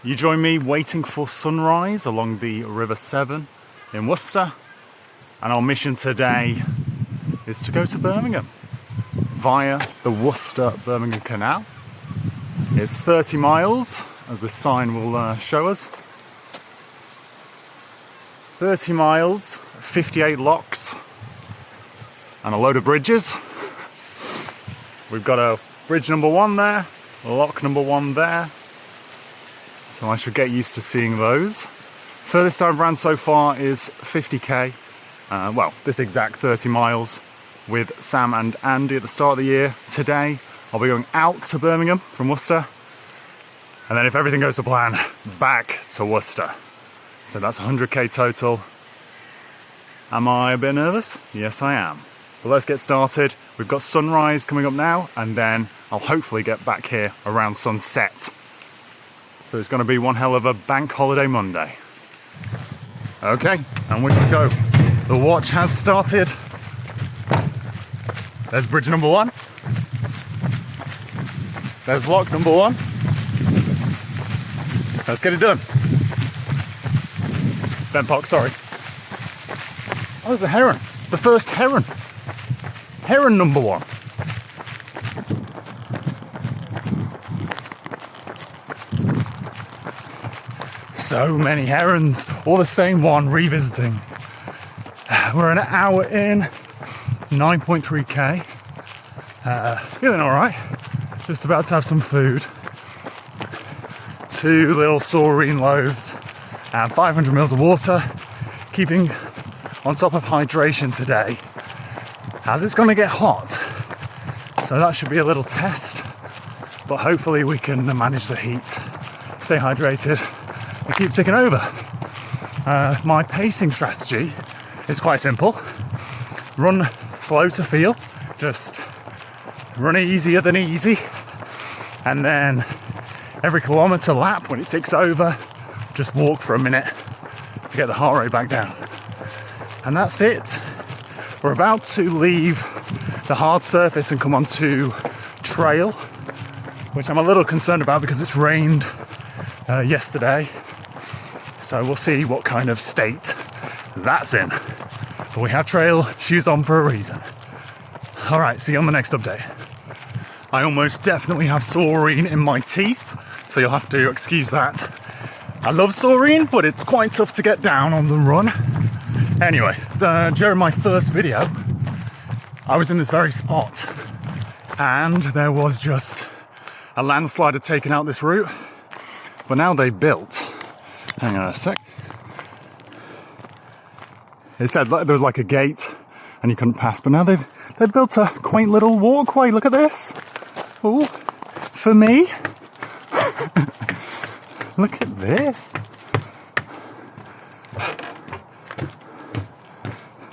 You join me waiting for sunrise along the River Severn in Worcester, and our mission today is to go to Birmingham via the Worcester-Birmingham Canal. It's 30 miles, as this sign will show us. 30 miles, 58 locks, and a load of bridges. We've got a bridge number 1 there, lock number 1 there. So I should get used to seeing those. Furthest I've ran so far is 50k. Well, this exact 30 miles with Sam and Andy at the start of the year. Today, I'll be going out to Birmingham from Worcester. And then if everything goes to plan, back to Worcester. So that's 100k total. Am I a bit nervous? Yes, I am. But let's get started. We've got sunrise coming up now, and then I'll hopefully get back here around sunset. So it's going to be one hell of a bank holiday Monday. Okay, and we can go. The watch has started. There's bridge number 1. There's lock number 1. Let's get it done. Benpock, sorry. Oh, there's a heron. The first heron. Heron number 1. So many herons, all the same one revisiting. We're an hour in, 9.3k. Feeling all right. Just about to have some food. 2 little saurine loaves and 500 mils of water. Keeping on top of hydration today, as it's going to get hot. So that should be a little test, but hopefully we can manage the heat, stay hydrated, and keep ticking over. My pacing strategy is quite simple. Run slow to feel, just run easier than easy, and then every kilometre lap when it ticks over, just walk for a minute to get the heart rate back down. And that's it. We're about to leave the hard surface and come onto trail, which I'm a little concerned about because it's rained yesterday. So we'll see what kind of state that's in. But we have trail shoes on for a reason. All right, see you on the next update. I almost definitely have saurine in my teeth, so you'll have to excuse that. I love saurine, but it's quite tough to get down on the run. Anyway, during my first video, I was in this very spot, and there was just a landslide had taken out this route, but now they've built. Hang on a sec. It said there was like a gate, and you couldn't pass, but now they've built a quaint little walkway. Look at this. Ooh, for me. Look at this.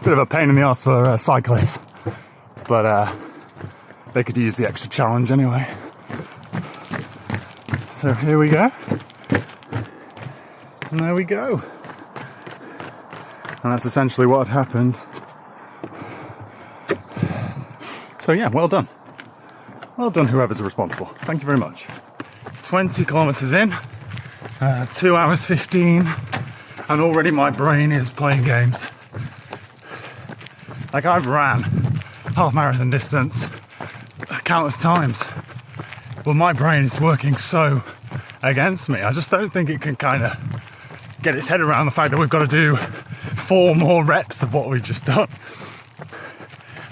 Bit of a pain in the arse for cyclists, but they could use the extra challenge anyway. So here we go. And there we go. And that's essentially what had happened. So yeah, well done. Well done, whoever's responsible. Thank you very much. 20 kilometres in, 2 hours 15, and already my brain is playing games. Like, I've ran half marathon distance countless times, but my brain is working so against me. I just don't think it can kind of get its head around the fact that we've got to do 4 more reps of what we've just done.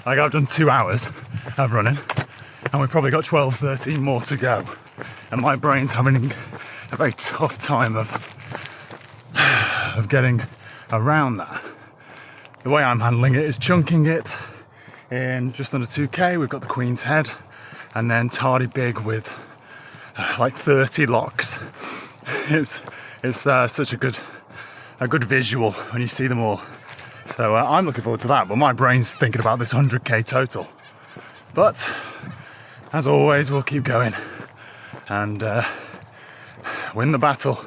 Like, I've done 2 hours of running, and we've probably got 12, 13 more to go. And my brain's having a very tough time of getting around that. The way I'm handling it is chunking it in just under 2k. We've got the Queen's Head, and then Tardy Big with like 30 locks. It's such a good visual when you see them all. So I'm looking forward to that, but my brain's thinking about this 100k total. But as always, we'll keep going and win the battle.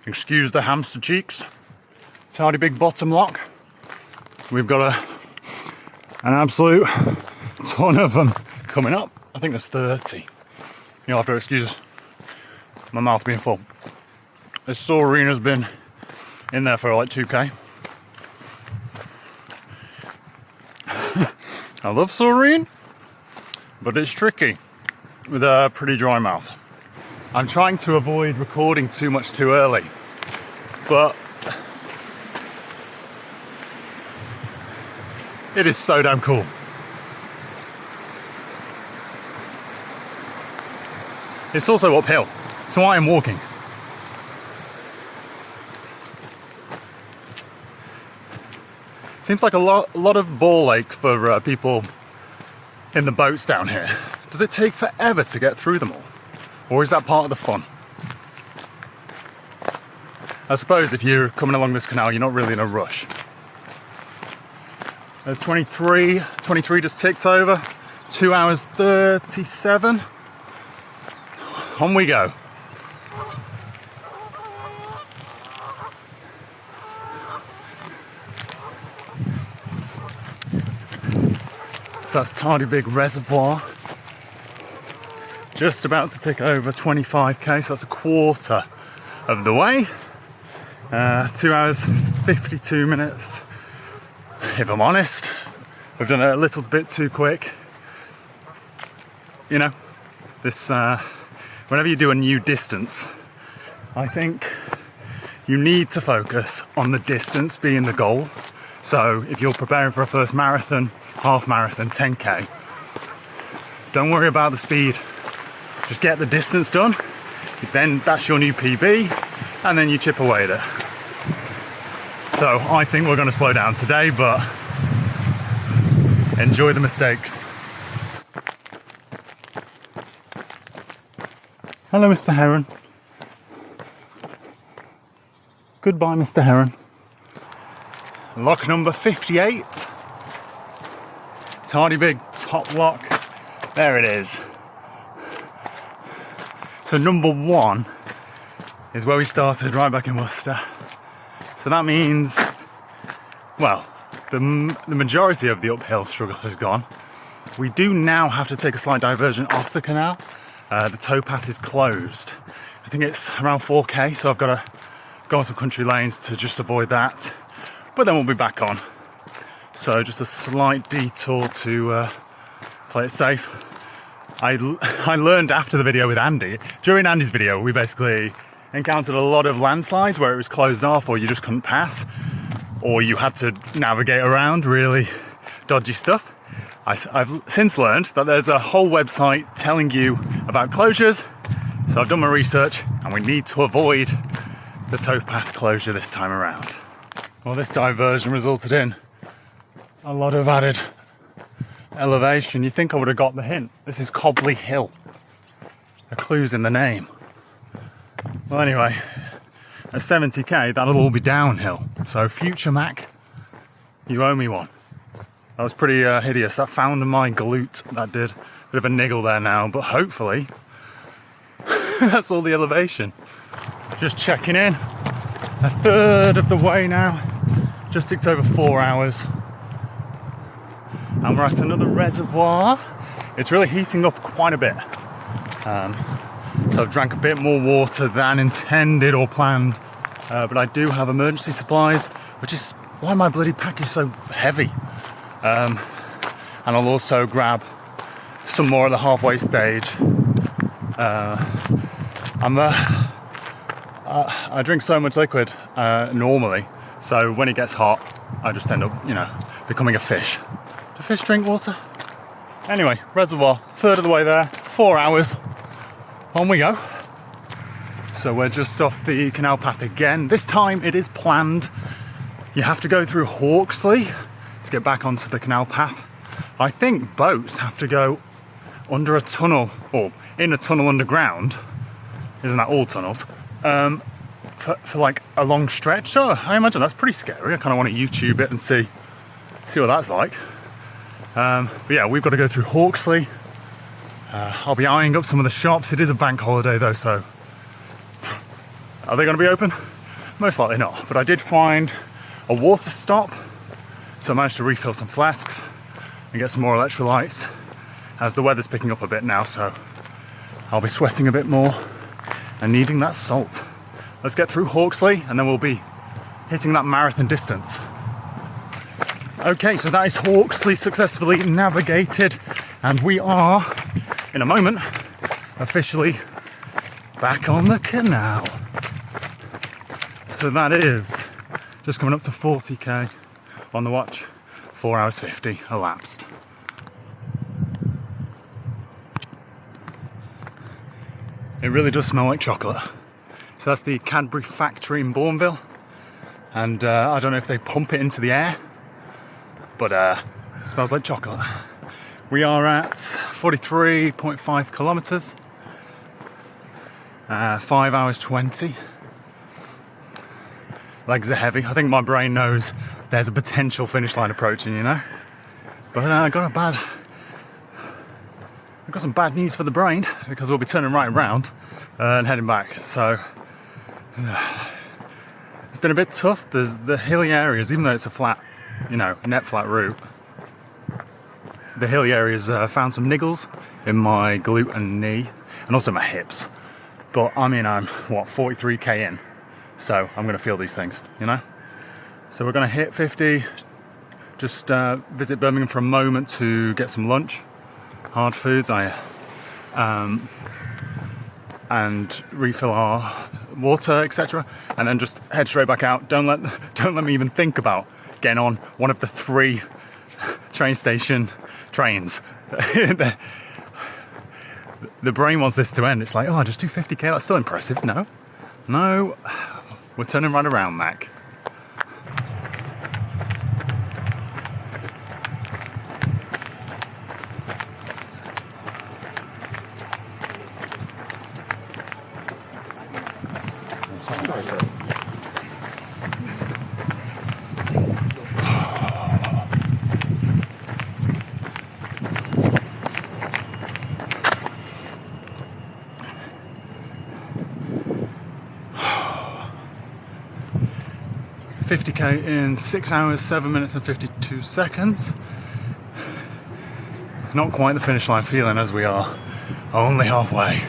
Excuse the hamster cheeks. Tardy Big bottom lock. We've got an absolute ton of them coming up. I think there's 30. You'll have to excuse my mouth being full. This saurine has been in there for like 2k. I love saurine, but it's tricky with a pretty dry mouth. I'm trying to avoid recording too much too early, but it is so damn cool. It's also uphill, so I am walking. Seems like a lot of ball ache for people in the boats down here. Does it take forever to get through them all? Or is that part of the fun? I suppose if you're coming along this canal, you're not really in a rush. There's 23 just ticked over. 2 hours 37. On we go. So that's Tardy Big Reservoir. Just about to tick over 25k, so that's a quarter of the way. 2 hours 52 minutes. If I'm honest, we've done it a little bit too quick. You know, this whenever you do a new distance, I think you need to focus on the distance being the goal. So if you're preparing for a first marathon, half marathon, 10k, don't worry about the speed. Just get the distance done. Then that's your new PB, and then you chip away at it. So I think we're going to slow down today, but enjoy the mistakes. Hello, Mr. Heron. Goodbye, Mr. Heron. Lock number 58. Tardy Big top lock. There it is. So number 1 is where we started, right back in Worcester. So that means, well, the majority of the uphill struggle has gone. We do now have to take a slight diversion off the canal. The towpath is closed. I think it's around 4k, so I've got to go on some country lanes to just avoid that. But then we'll be back on. So just a slight detour to play it safe. I learned after the video with Andy, during Andy's video, we basically encountered a lot of landslides where it was closed off, or you just couldn't pass, or you had to navigate around really dodgy stuff. I've since learned that there's a whole website telling you about closures, so I've done my research and we need to avoid the towpath closure this time around. Well, this diversion resulted in a lot of added elevation. You'd think I would have got the hint. This is Cobley Hill. The clue's in the name. Well, anyway, at 70k, that'll all be downhill. So, future Mac, you owe me one. That was pretty hideous. That found my glute. That did. Bit of a niggle there now, but hopefully that's all the elevation. Just checking in. A third of the way now. Just ticked over 4 hours. And we're at another reservoir. It's really heating up quite a bit. So I've drank a bit more water than intended or planned. But I do have emergency supplies, which is why my bloody pack is so heavy. And I'll also grab some more at the halfway stage. I drink so much liquid normally, so when it gets hot, I just end up, becoming a fish. Do fish drink water? Anyway, reservoir, third of the way there, 4 hours. On we go. So we're just off the canal path again. This time it is planned. You have to go through Hawksley to get back onto the canal path. I think boats have to go under a tunnel, or in a tunnel underground. Isn't that all tunnels? For like a long stretch. So I imagine that's pretty scary. I kind of want to YouTube it and see what that's like. But yeah, we've got to go through Hawksley. I'll be eyeing up some of the shops. It is a bank holiday though, so are they going to be open? Most likely not. But I did find a water stop, so I managed to refill some flasks and get some more electrolytes, as the weather's picking up a bit now, so I'll be sweating a bit more and needing that salt. Let's get through Hawksley and then we'll be hitting that marathon distance. Okay, so that is Hawksley successfully navigated, and we are, in a moment, officially back on the Canal. So that is just coming up to 40k on the watch, 4 hours 50 elapsed. It really does smell like chocolate. So that's the Cadbury factory in Bournville, and I don't know if they pump it into the air, but it smells like chocolate. We are at 43.5 kilometres, 5 hours 20. Legs are heavy. I think my brain knows there's a potential finish line approaching, you know. But I've got some bad news for the brain, because we'll be turning right around and heading back. So it's been a bit tough. There's the hilly areas, even though it's a flat, you know, net flat route. The hilly areas found some niggles in my glute and knee, and also my hips. But I mean, I'm 43k in, so I'm going to feel these things, you know. So we're going to hit 50. Just visit Birmingham for a moment to get some lunch, hard foods, and refill our water, etc. And then just head straight back out. Don't let me even think about getting on one of the 3 train station trains. The brain wants this to end. It's like, oh, just do 50k. That's still impressive. No, we're turning right around, Mac. $50k in 6 hours, 7 minutes and 52 seconds. Not quite the finish line feeling, as we are only halfway.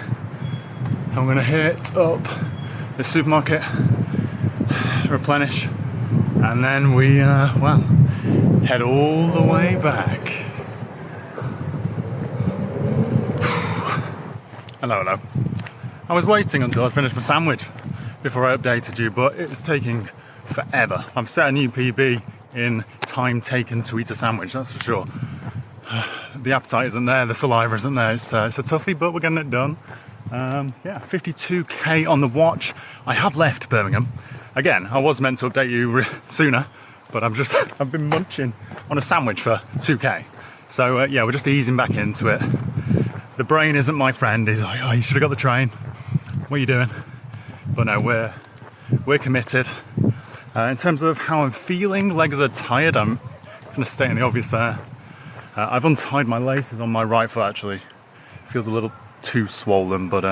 I'm going to hit up the supermarket, replenish, and then we, head all the way back. Hello. I was waiting until I finished my sandwich before I updated you, but it was taking forever. I've set a new PB in time taken to eat a sandwich, that's for sure. The appetite isn't there, the saliva isn't there. It's a toughie, but we're getting it done. 52k on the watch. I have left Birmingham. Again, I was meant to update you sooner, but I've been munching on a sandwich for 2k. So we're just easing back into it. The brain isn't my friend. He's like, oh, you should have got the train. What are you doing? But no, we're committed. In terms of how I'm feeling, legs are tired. I'm kind of stating the obvious there. I've untied my laces on my right foot, actually. Feels a little too swollen, but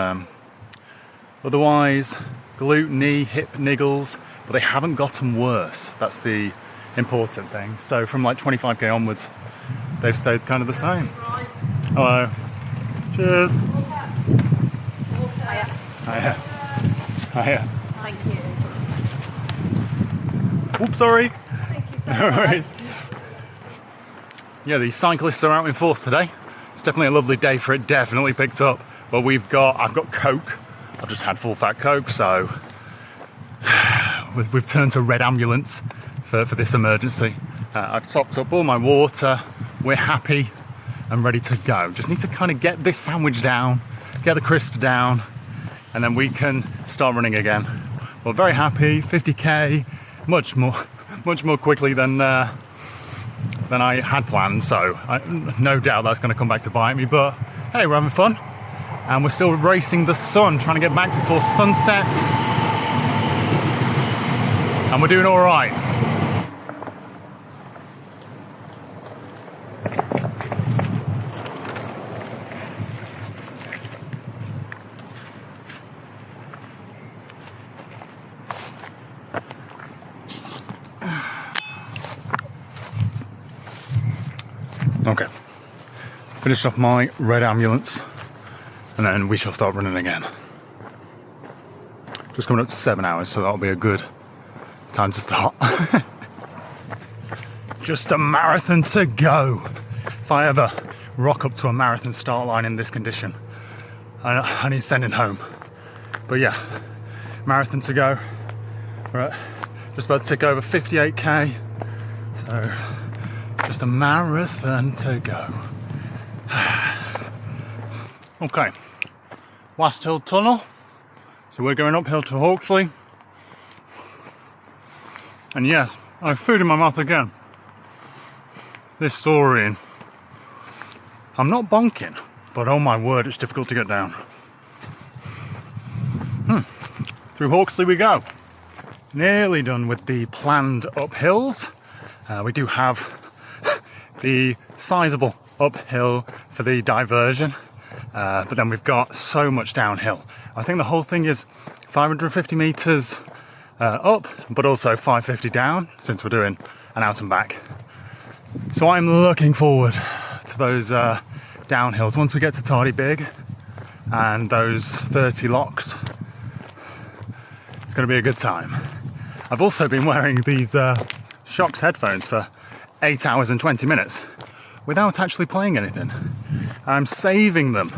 otherwise, glute, knee, hip niggles, but they haven't gotten worse. That's the important thing. So from like 25k onwards, they've stayed kind of the same. Hello. Cheers. Hiya. Thank you. Oops, sorry. Thank you so No much. worries. Yeah, the cyclists are out in force today. It's definitely a lovely day for it, definitely picked up. But I've got Coke. I've just had full fat Coke, so we've turned to red ambulance for this emergency. I've topped up all my water. We're happy and ready to go. Just need to kind of get this sandwich down, get the crisps down, and then we can start running again. We're very happy, 50k, much more quickly than I had planned, so no doubt that's going to come back to bite me, but hey, we're having fun, and we're still racing the sun, trying to get back before sunset, and we're doing all right. Okay, finished off my red ambulance, and then we shall start running again. Just coming up to 7 hours, so that'll be a good time to start. Just a marathon to go. If I ever rock up to a marathon start line in this condition, I need sending home. But yeah, marathon to go. We're at just about to tick over 58k. So just a marathon to go. Okay, West Hill Tunnel. So we're going uphill to Hawksley. And yes, I have food in my mouth again. This saurian. I'm not bonking, but oh my word, it's difficult to get down. Through Hawksley we go. Nearly done with the planned uphills. We do have the sizable uphill for the diversion, but then we've got so much downhill. I think the whole thing is 550 metres up, but also 550 down, since we're doing an out and back. So I'm looking forward to those downhills once we get to Tardy Big and those 30 locks. It's going to be a good time. I've also been wearing these Shocks headphones for 8 hours and 20 minutes without actually playing anything. I'm saving them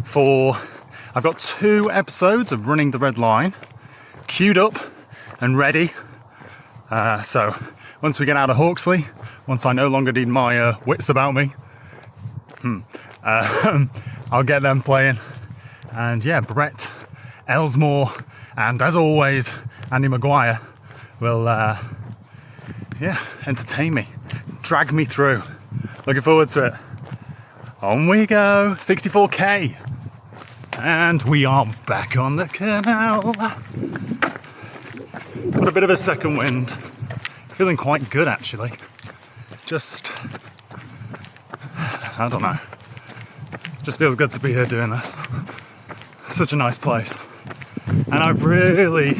for... I've got 2 episodes of Running the Red Line queued up and ready. So once we get out of Hawksley, once I no longer need my wits about me, I'll get them playing. And yeah, Brett Elsmore and, as always, Andy Maguire will entertain me, drag me through. Looking forward to it. On we go, 64k. And we are back on the Canal. Got a bit of a second wind. Feeling quite good, actually. Just, I don't know. Just feels good to be here doing this. Such a nice place. And I've really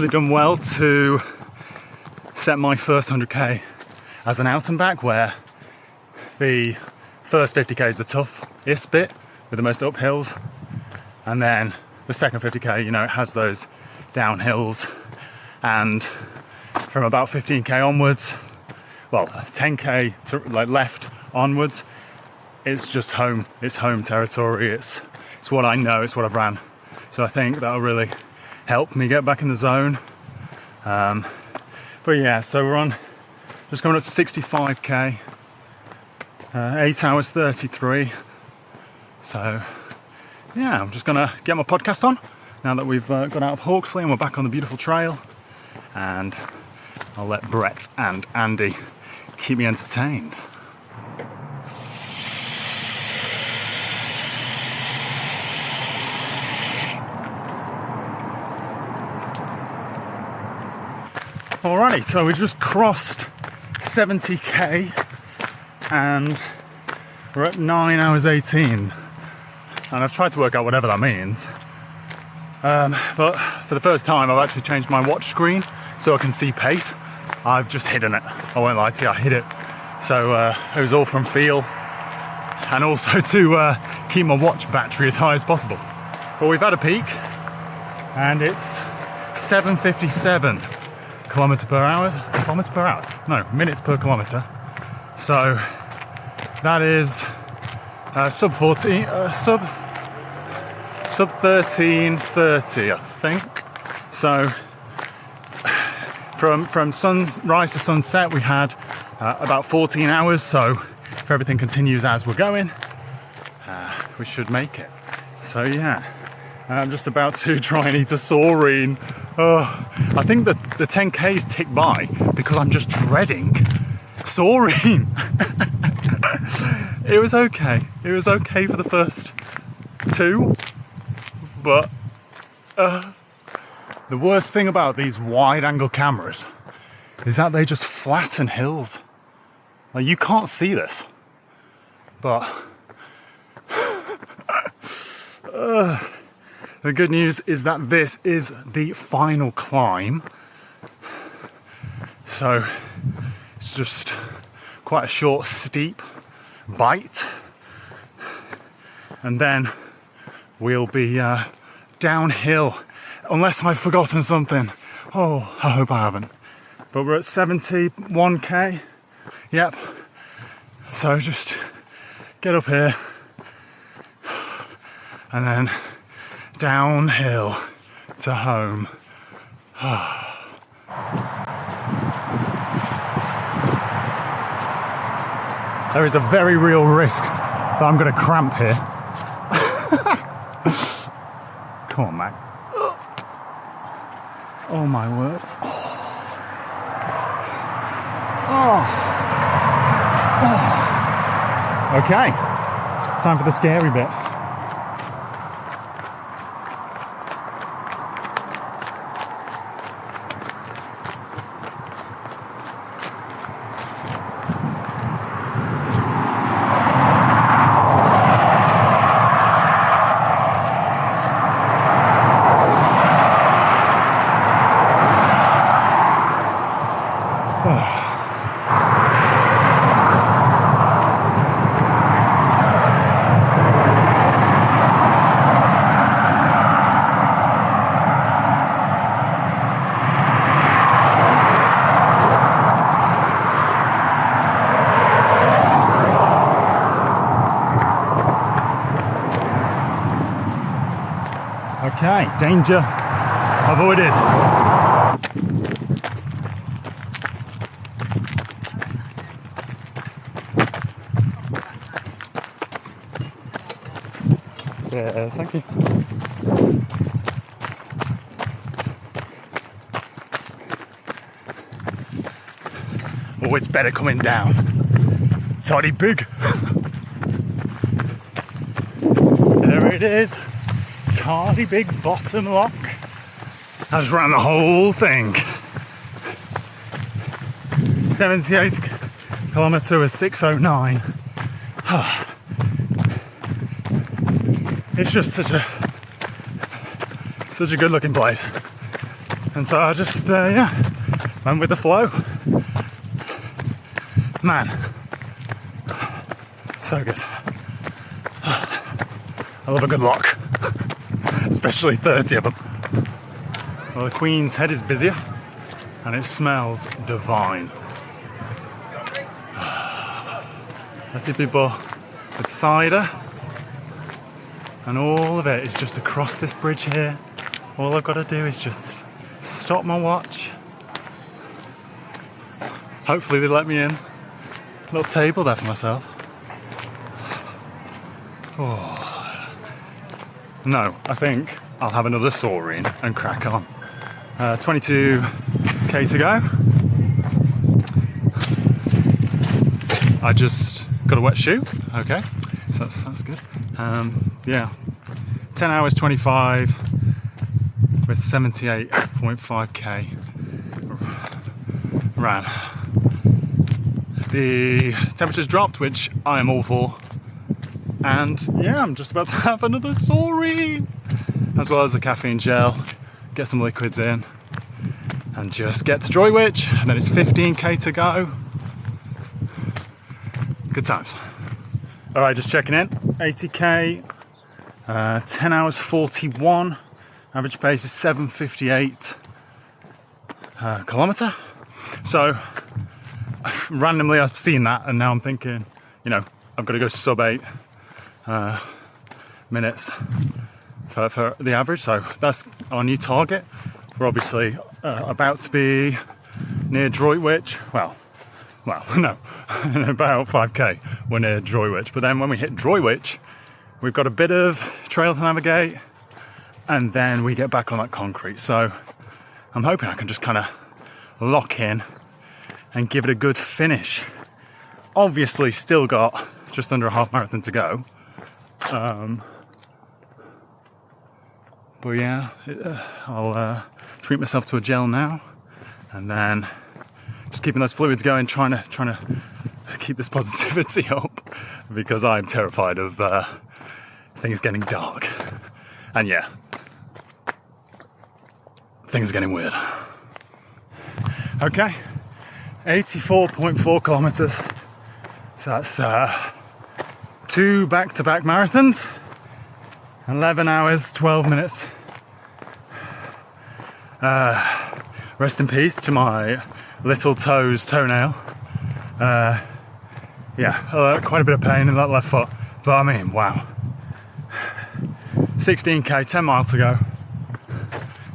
done well to set my first 100k as an out and back, where the first 50k is the toughest bit with the most uphills, and then the second 50k, it has those downhills, and from about 15k onwards, well, 10k to left onwards, it's just home. It's home territory. It's what I know. It's what I've ran. So I think that'll really help me get back in the zone. But yeah, so we're on just coming up to 65k, 8 hours 33. So yeah, I'm just gonna get my podcast on now that we've got out of Hawksley and we're back on the beautiful trail, and I'll let Brett and Andy keep me entertained. Alrighty, so we just crossed 70k and we're at 9 hours 18, and I've tried to work out whatever that means, but for the first time I've actually changed my watch screen so I can see pace. I've just hidden it, I won't lie to you, I hid it, so it was all from feel, and also to keep my watch battery as high as possible. But we've had a peak and it's 7:57 minutes per kilometre. So that is sub 13:30, I think. So from sunrise to sunset we had about 14 hours, so if everything continues as we're going, we should make it. So yeah, I'm just about to try and eat a saurine. I think that the 10k's tick by because I'm just dreading saurine. It was okay. It was okay for the first 2, but the worst thing about these wide-angle cameras is that they just flatten hills. Like, you can't see this, but the good news is that this is the final climb. So it's just quite a short, steep bite. And then we'll be downhill unless I've forgotten something. Oh, I hope I haven't. But we're at 71k. Yep. So just get up here and then downhill to home. There is a very real risk that I'm going to cramp here. Come on, Mac. Oh my word. Okay, time for the scary bit. Okay, danger avoided. Yes, thank you. Oh, it's better coming down. It's already big. There it is. Tardy big bottom lock. I just ran the whole thing. 78th kilometre was 6:09. It's just such a good looking place, and so I just went with the flow. Man, so good. I love a good lock. Especially 30 of them. Well, the Queen's Head is busier and it smells divine. I see people with cider, and all of it is just across this bridge here. All I've got to do is just stop my watch. Hopefully they let me in. Little table there for myself. Oh. No, I think I'll have another saurine and crack on. 22k to go. I just got a wet shoe. Okay, so that's good. Yeah, 10 hours 25 with 78.5k ran. The temperature's dropped, which I am all for. And yeah, I'm just about to have another saurine, as well as a caffeine gel, get some liquids in, and just get to Droitwich, and then it's 15k to go. Good times. All right, just checking in, 80k, 10 hours 41, average pace is 7:58 kilometre. So randomly I've seen that, and now I'm thinking, I've got to go sub 8 minutes for the average, so that's our new target. We're obviously about to be near Droitwich. Well, no, in about 5k we're near Droitwich, but then when we hit Droitwich we've got a bit of trail to navigate, and then we get back on that concrete. So I'm hoping I can just kind of lock in and give it a good finish. Obviously still got just under a half marathon to go. But yeah, I'll treat myself to a gel now, and then just keeping those fluids going, trying to keep this positivity up, because I'm terrified of things getting dark. And yeah, things are getting weird. Okay, 84.4 kilometers. So that's 2 back-to-back marathons, 11 hours, 12 minutes. Rest in peace to my little toe's toenail. Yeah, quite a bit of pain in that left foot. But I mean, wow. 16k, 10 miles to go.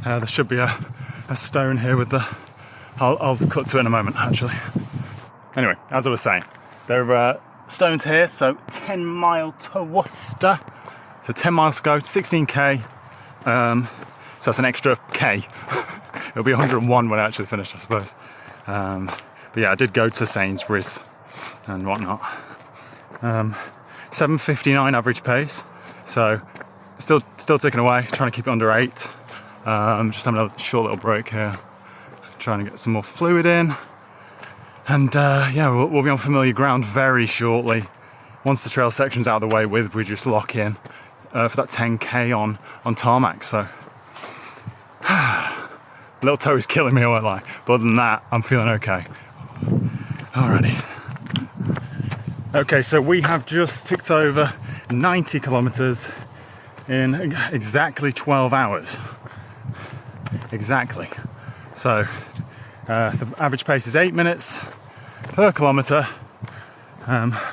There should be a stone here with the... I'll cut to it in a moment, actually. Anyway, as I was saying, there are stones here, so 10 mile to Worcester. So 10 miles to go, 16k. So that's an extra k. It'll be 101 when I actually finish, I suppose. But yeah, I did go to Sainsbury's and whatnot. 7:59 average pace. So still ticking away, trying to keep it under 8. Just having a short little break here, trying to get some more fluid in. And yeah, we'll be on familiar ground very shortly. Once the trail section's out of the way, we just lock in for that 10k on tarmac. So little toe is killing me, I won't lie. But other than that, I'm feeling okay. Alrighty. Okay, so we have just ticked over 90 kilometers in exactly 12 hours. Exactly. So the average pace is 8 minutes per kilometer.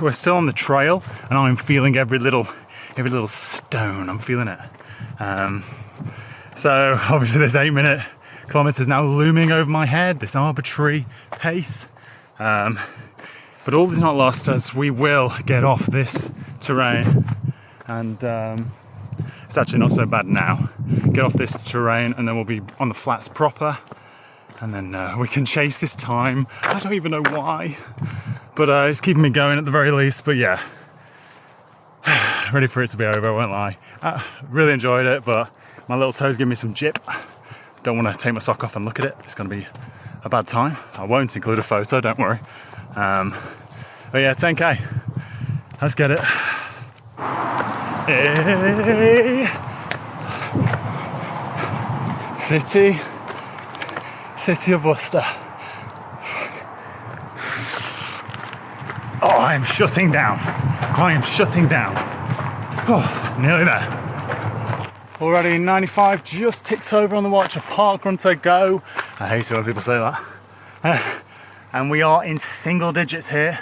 We're still on the trail, and I'm feeling every little stone. I'm feeling it. So obviously this 8 minute kilometer is now looming over my head, this arbitrary pace. But all is not lost, as we will get off this terrain, and it's actually not so bad now. Get off this terrain and then we'll be on the flats proper, and then we can chase this time. I don't even know why, but it's keeping me going at the very least. But yeah, ready for it to be over, I won't lie. I really enjoyed it, but my little toes give me some jip. Don't want to take my sock off and look at it. It's going to be a bad time. I won't include a photo, don't worry. But yeah, 10k. Let's get it. Hey. City of Worcester. Oh, I am shutting down. Oh, nearly there. Already 95, just ticked over on the watch. A park run to go. I hate it when people say that. And we are in single digits here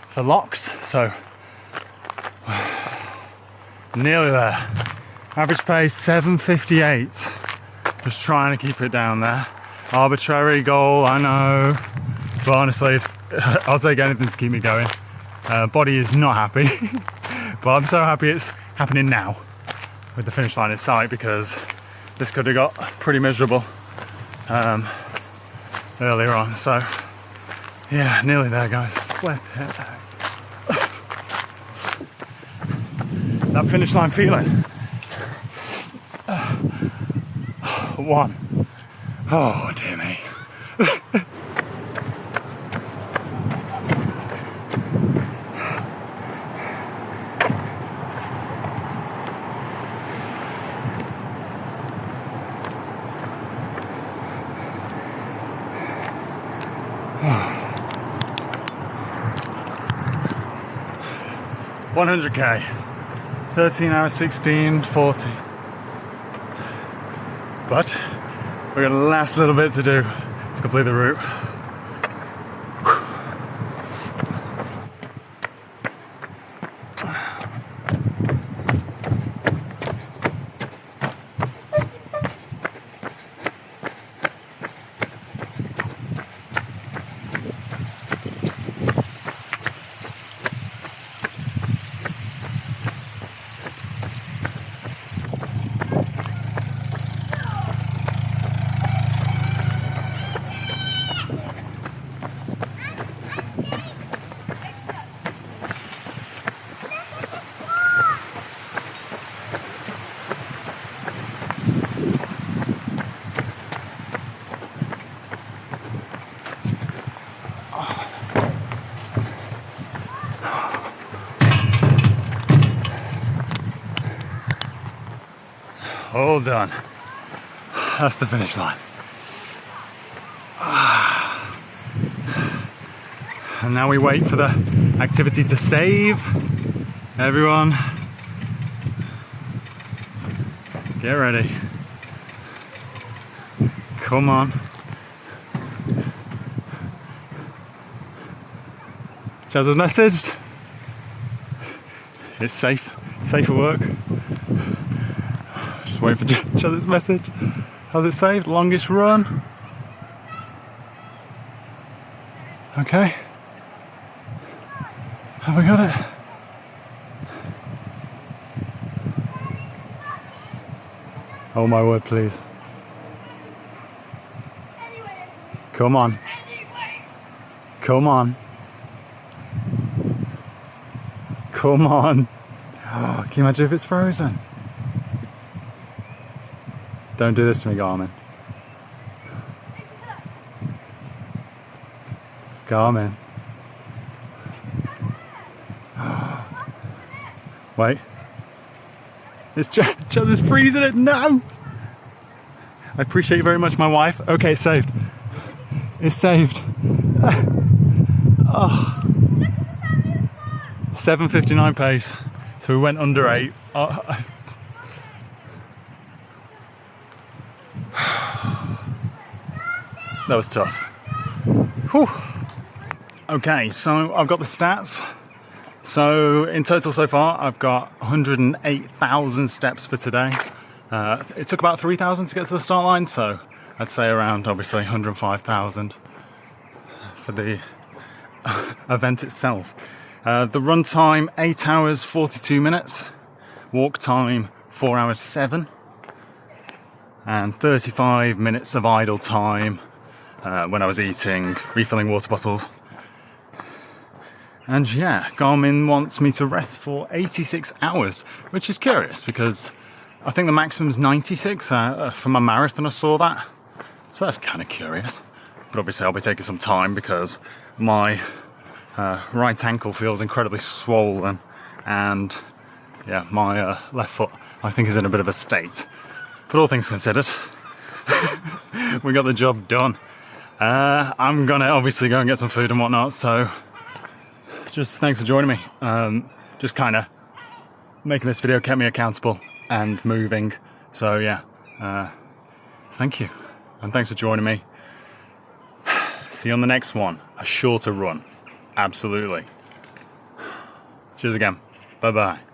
for locks, so nearly there. Average pace 7:58. Just trying to keep it down there. Arbitrary goal, I know, but honestly, I'll take anything to keep me going. Body is not happy, but I'm so happy it's happening now with the finish line in sight, because this could have got pretty miserable earlier on. So yeah, nearly there, guys. Flip it. That finish line feeling. One. Oh, dear me. Oh. 100k, 13 hours 16:40. But we've got a last little bit to do to complete the route. All done. That's the finish line. And now we wait for the activity to save. Everyone, get ready. Come on. Chaz has messaged. It's safe. Safe for work. Just waiting for Chaz's message. How's it saved? Longest run. Okay. Have we got it? Oh my word, please. Come on. Come on. Come on. Oh, can you imagine if it's frozen? Don't do this to me, Garmin. Garmin. Wait. It's Chaz is freezing it. No! I appreciate you very much, my wife. Okay, it's saved. It's saved. Oh. 7:59 pace. So we went under 8. That was tough. Whew. Okay, so I've got the stats. So in total so far, I've got 108,000 steps for today. It took about 3,000 to get to the start line, so I'd say around, obviously, 105,000 for the event itself. The run time, 8 hours 42 minutes. Walk time, 4 hours 7. And 35 minutes of idle time when I was eating, refilling water bottles. And yeah, Garmin wants me to rest for 86 hours, which is curious because I think the maximum is 96. For my marathon I saw that. So that's kind of curious. But obviously I'll be taking some time because my right ankle feels incredibly swollen, and yeah, my left foot I think is in a bit of a state. But all things considered, we got the job done. I'm gonna obviously go and get some food and whatnot, so just thanks for joining me. Just kind of making this video kept me accountable and moving, so yeah, thank you, and thanks for joining me. See you on the next one, a shorter run. Absolutely. Cheers again. Bye bye.